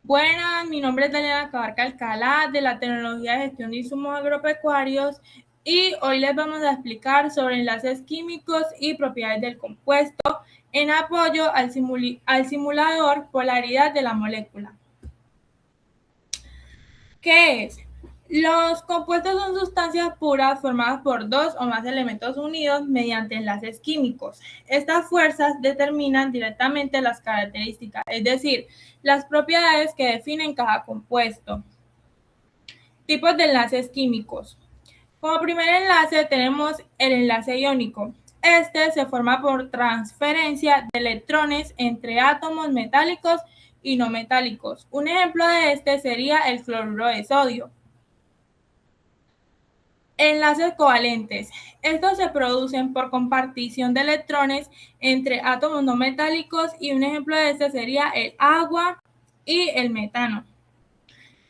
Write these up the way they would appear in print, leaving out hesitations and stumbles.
Buenas, mi nombre es Daniela Cabarca Alcalá de la Tecnología de Gestión de Insumos Agropecuarios y hoy les vamos a explicar sobre enlaces químicos y propiedades del compuesto en apoyo al simulador polaridad de la molécula. ¿Qué es? Los compuestos son sustancias puras formadas por dos o más elementos unidos mediante enlaces químicos. Estas fuerzas determinan directamente las características, es decir, las propiedades que definen cada compuesto. Tipos de enlaces químicos. Como primer enlace tenemos el enlace iónico. Este se forma por transferencia de electrones entre átomos metálicos y no metálicos. Un ejemplo de este sería el cloruro de sodio. Enlaces covalentes. Estos se producen por compartición de electrones entre átomos no metálicos y un ejemplo de este sería el agua y el metano.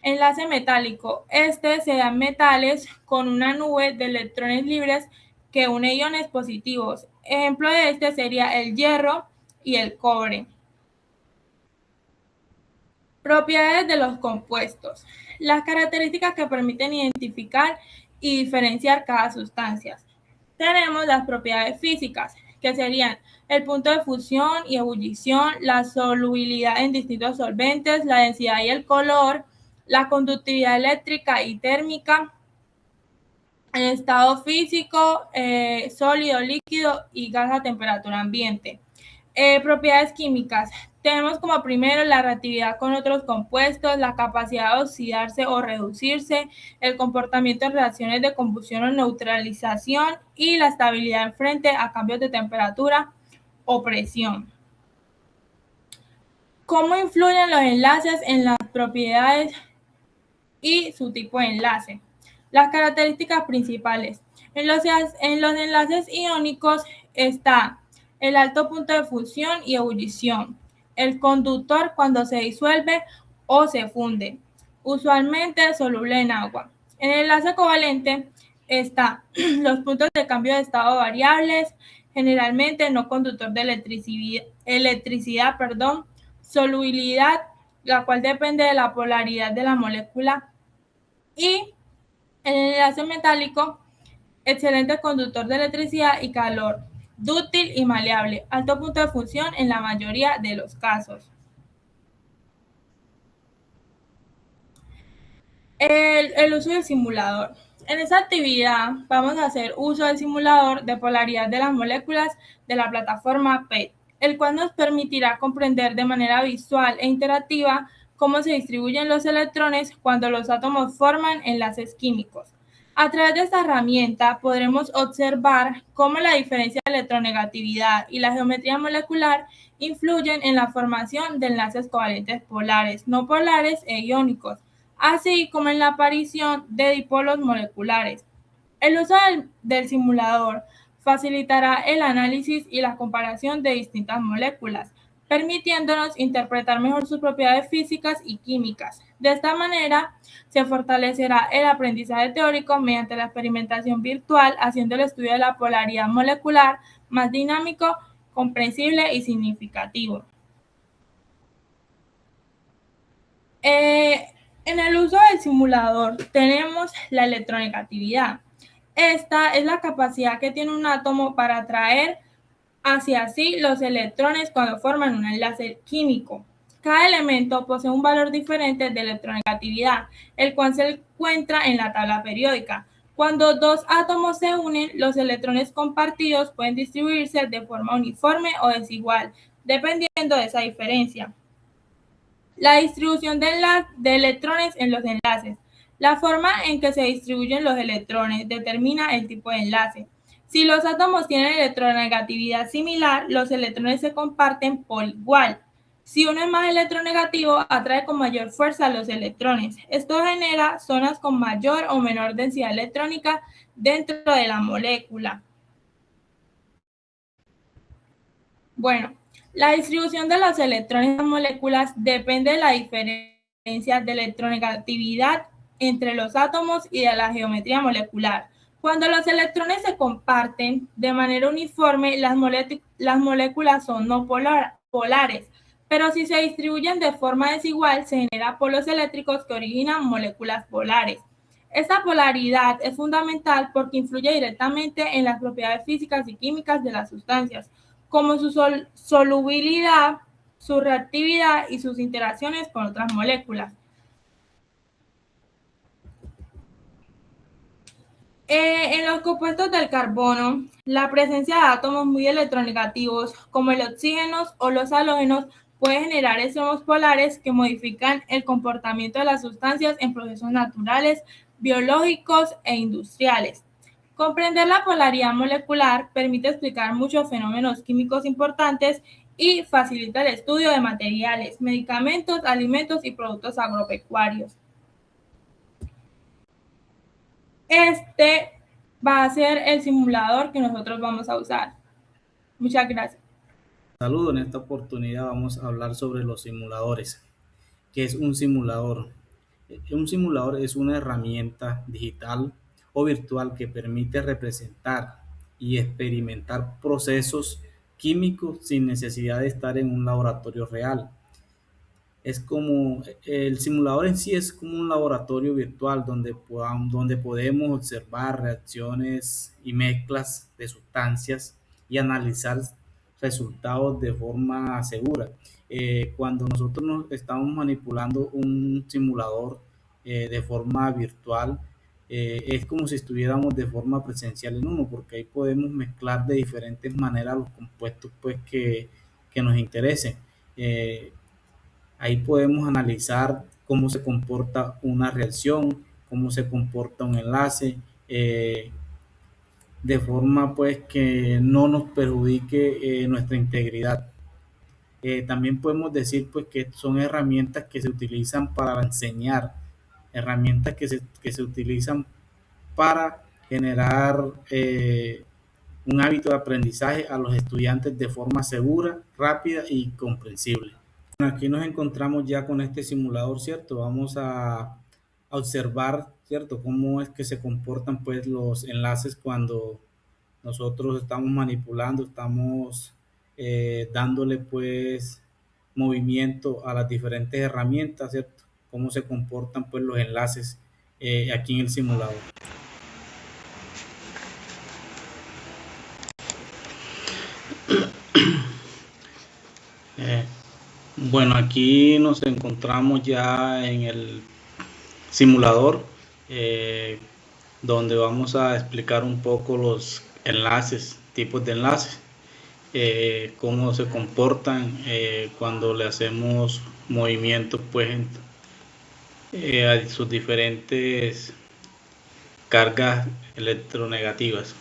Enlace metálico. Este se da en metales con una nube de electrones libres que une iones positivos. Ejemplo de este sería el hierro y el cobre. Propiedades de los compuestos. Las características que permiten identificar y diferenciar cada sustancia. Tenemos las propiedades físicas, que serían el punto de fusión y ebullición, la solubilidad en distintos solventes, la densidad y el color, la conductividad eléctrica y térmica, el estado físico, sólido, líquido y gas a temperatura ambiente. Propiedades químicas. Tenemos como primero la reactividad con otros compuestos, la capacidad de oxidarse o reducirse, el comportamiento en reacciones de combustión o neutralización y la estabilidad frente a cambios de temperatura o presión. ¿Cómo influyen los enlaces en las propiedades y su tipo de enlace? Las características principales. En los enlaces iónicos está el alto punto de fusión y ebullición, el conductor cuando se disuelve o se funde, usualmente soluble en agua. En el enlace covalente está los puntos de cambio de estado variables, generalmente no conductor de electricidad, solubilidad, la cual depende de la polaridad de la molécula, y en el enlace metálico, excelente conductor de electricidad y calor, dúctil y maleable, alto punto de fusión en la mayoría de los casos. El uso del simulador. En esta actividad vamos a hacer uso del simulador de polaridad de las moléculas de la plataforma PET, el cual nos permitirá comprender de manera visual e interactiva cómo se distribuyen los electrones cuando los átomos forman enlaces químicos. A través de esta herramienta podremos observar cómo la diferencia de electronegatividad y la geometría molecular influyen en la formación de enlaces covalentes polares, no polares e iónicos, así como en la aparición de dipolos moleculares. El uso del simulador facilitará el análisis y la comparación de distintas moléculas, permitiéndonos interpretar mejor sus propiedades físicas y químicas. De esta manera, se fortalecerá el aprendizaje teórico mediante la experimentación virtual, haciendo el estudio de la polaridad molecular más dinámico, comprensible y significativo. En el uso del simulador tenemos la electronegatividad. Esta es la capacidad que tiene un átomo para atraer hacia sí los electrones cuando forman un enlace químico. Cada elemento posee un valor diferente de electronegatividad, el cual se encuentra en la tabla periódica. Cuando dos átomos se unen, los electrones compartidos pueden distribuirse de forma uniforme o desigual, dependiendo de esa diferencia. La distribución de electrones en los enlaces. La forma en que se distribuyen los electrones determina el tipo de enlace. Si los átomos tienen electronegatividad similar, los electrones se comparten por igual. Si uno es más electronegativo, atrae con mayor fuerza a los electrones. Esto genera zonas con mayor o menor densidad electrónica dentro de la molécula. Bueno, la distribución de los electrones en las moléculas depende de la diferencia de electronegatividad entre los átomos y de la geometría molecular. Cuando los electrones se comparten de manera uniforme, las moléculas son no polares. Pero si se distribuyen de forma desigual, se generan polos eléctricos que originan moléculas polares. Esta polaridad es fundamental porque influye directamente en las propiedades físicas y químicas de las sustancias, como su solubilidad, su reactividad y sus interacciones con otras moléculas. En los compuestos del carbono, la presencia de átomos muy electronegativos, como el oxígeno o los halógenos, puede generar extremos polares que modifican el comportamiento de las sustancias en procesos naturales, biológicos e industriales. Comprender la polaridad molecular permite explicar muchos fenómenos químicos importantes y facilita el estudio de materiales, medicamentos, alimentos y productos agropecuarios. Este va a ser el simulador que nosotros vamos a usar. Muchas gracias. Saludos, en esta oportunidad vamos a hablar sobre los simuladores. ¿Qué es un simulador? Un simulador es una herramienta digital o virtual que permite representar y experimentar procesos químicos sin necesidad de estar en un laboratorio real. Es como el simulador en sí es como un laboratorio virtual donde podemos observar reacciones y mezclas de sustancias y analizar resultados de forma segura. Cuando nosotros nos estamos manipulando un simulador de forma virtual, es como si estuviéramos de forma presencial en uno, porque ahí podemos mezclar de diferentes maneras los compuestos pues, que nos interesen. Ahí podemos analizar cómo se comporta una reacción, cómo se comporta un enlace, de forma pues que no nos perjudique nuestra integridad. También podemos decir pues que son herramientas que se utilizan para enseñar, herramientas que se utilizan para generar un hábito de aprendizaje a los estudiantes de forma segura, rápida y comprensible. Aquí nos encontramos ya con este simulador, ¿cierto? Vamos a observar, ¿cierto? Cómo es que se comportan pues los enlaces cuando nosotros estamos manipulando, estamos dándole pues movimiento a las diferentes herramientas, ¿cierto? Cómo se comportan pues los enlaces aquí en el simulador. Bueno, aquí nos encontramos ya en el simulador donde vamos a explicar un poco los enlaces, tipos de enlaces, cómo se comportan cuando le hacemos movimientos pues a sus diferentes cargas electronegativas.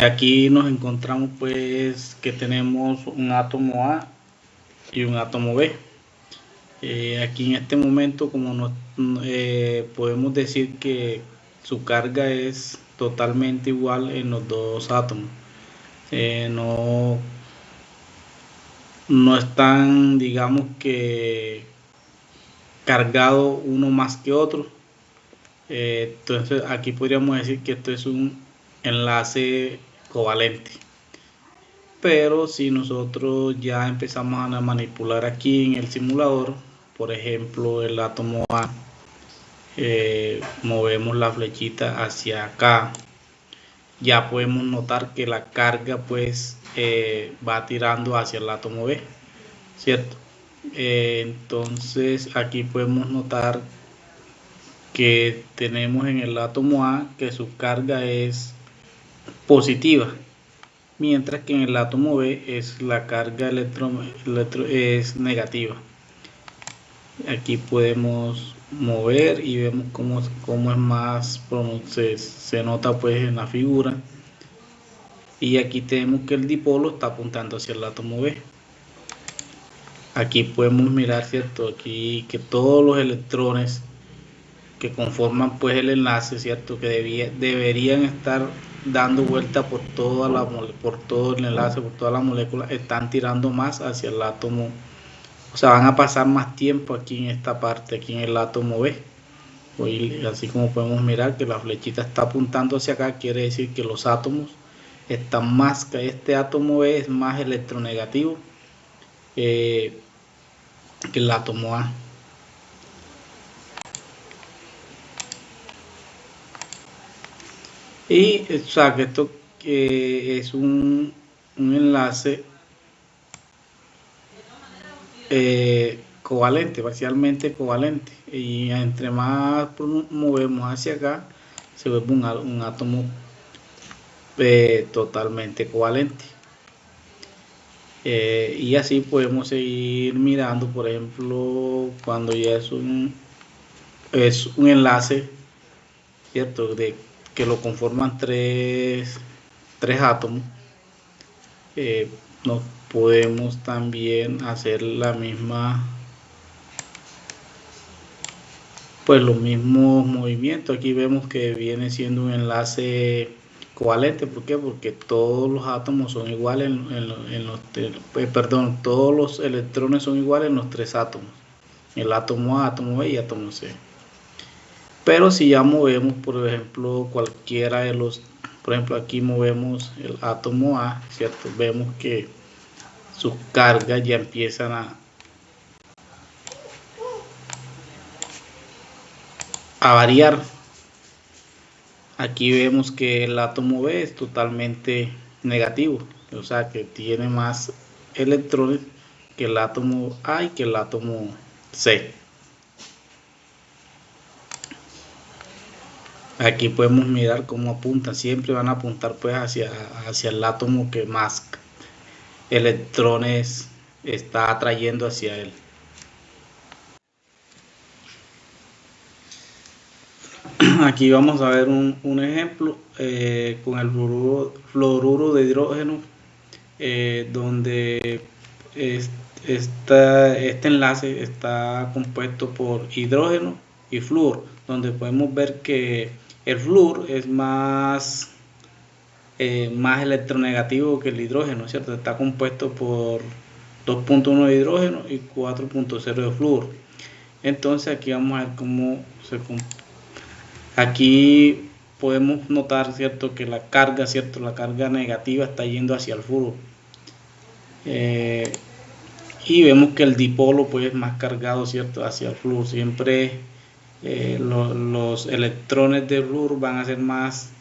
Aquí nos encontramos pues que tenemos un átomo A y un átomo B. Aquí en este momento como podemos decir que su carga es totalmente igual en los dos átomos. No están, digamos que, cargados uno más que otro. Entonces aquí podríamos decir que esto es un enlace covalente. Pero si nosotros ya empezamos a manipular aquí en el simulador, por ejemplo el átomo A, movemos la flechita hacia acá, ya podemos notar que la carga pues va tirando hacia el átomo B, ¿cierto? Entonces aquí podemos notar que tenemos en el átomo A que su carga es positiva, mientras que en el átomo B es la carga es negativa. Aquí podemos mover y vemos cómo es más, se nota pues en la figura. Y aquí tenemos que el dipolo está apuntando hacia el átomo B. Aquí podemos mirar, ¿cierto? Aquí que todos los electrones que conforman pues el enlace, ¿cierto? Que deberían estar dando vuelta por todo el enlace, por toda la molécula, están tirando más hacia el átomo, o sea, van a pasar más tiempo aquí en esta parte, aquí en el átomo B. Así como podemos mirar que la flechita está apuntando hacia acá, quiere decir que los átomos está más, este átomo B es más electronegativo que el átomo A. Y o sea, que esto es un enlace covalente, parcialmente covalente, y entre más movemos hacia acá se vuelve un átomo totalmente covalente. Y así podemos seguir mirando, por ejemplo, cuando ya es un enlace, ¿cierto? De que lo conforman tres átomos. Nos podemos también hacer la misma, pues los mismos movimientos. Aquí vemos que viene siendo un enlace covalente. ¿Por qué? Porque todos los átomos son iguales todos los electrones son iguales en los tres átomos, el átomo A, átomo B y átomo C. Pero si ya movemos, por ejemplo, cualquiera de los, por ejemplo, aquí movemos el átomo A, ¿cierto? Vemos que sus cargas ya empiezan a variar. Aquí vemos que el átomo B es totalmente negativo, o sea que tiene más electrones que el átomo A y que el átomo C. Aquí podemos mirar cómo apuntan, siempre van a apuntar pues hacia el átomo que más electrones está atrayendo hacia él. Aquí vamos a ver un ejemplo con el fluoruro de hidrógeno, donde este enlace está compuesto por hidrógeno y flúor, donde podemos ver que el flúor es más electronegativo que el hidrógeno, ¿cierto? Está compuesto por 2.1 de hidrógeno y 4.0 de flúor. Entonces aquí vamos a ver cómo se comporta. Aquí podemos notar, ¿cierto?, que la carga, ¿cierto?, la carga negativa está yendo hacia el flúor. Y vemos que el dipolo pues es más cargado, ¿cierto?, hacia el flúor. Siempre los electrones del flúor van a ser más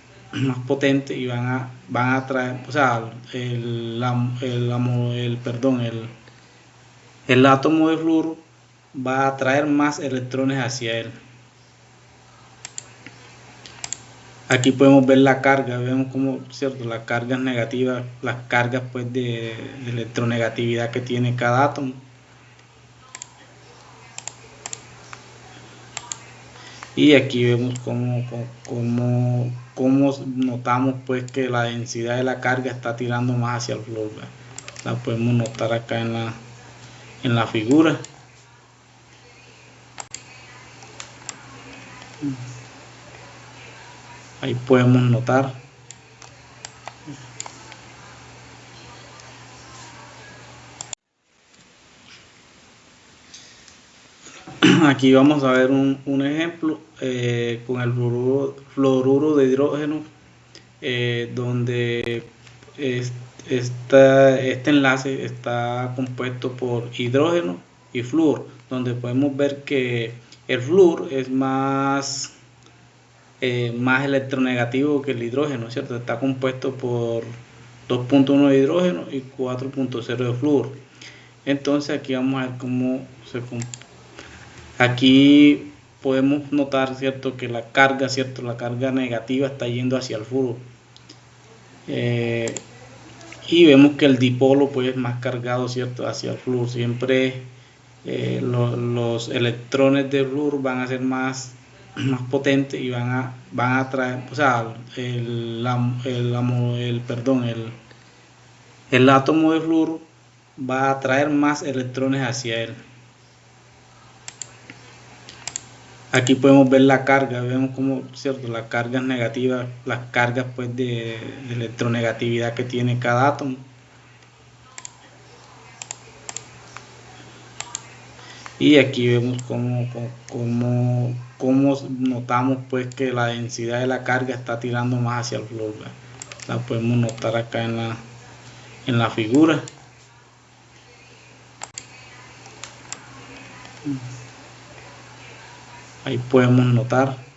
potentes y van a traer, o sea, el átomo de flúor va a atraer más electrones hacia él. Aquí podemos ver la carga, vemos como, ¿cierto?, las cargas negativas, las cargas pues de electronegatividad que tiene cada átomo. Y aquí vemos cómo notamos pues que la densidad de la carga está tirando más hacia el flúor. La podemos notar acá en la figura. Ahí podemos notar. Aquí vamos a ver un ejemplo con el fluoruro de hidrógeno, donde este enlace está compuesto por hidrógeno y flúor, donde podemos ver que el flúor es más electronegativo que el hidrógeno, ¿cierto? Está compuesto por 2.1 de hidrógeno y 4.0 de flúor. Entonces aquí vamos a ver cómo se comporta. Aquí podemos notar, ¿cierto?, que la carga, ¿cierto?, la carga negativa está yendo hacia el flúor. Y vemos que el dipolo pues es más cargado, ¿cierto?, hacia el flúor. Siempre los electrones del flúor van a ser más potentes y van a traer, o sea, el átomo de flúor va a atraer más electrones hacia él. Aquí podemos ver la carga, vemos como, ¿cierto?, las cargas negativas, las cargas pues de electronegatividad que tiene cada átomo. Y aquí vemos cómo notamos pues que la densidad de la carga está tirando más hacia el flúor. La podemos notar acá en la figura. Ahí podemos notar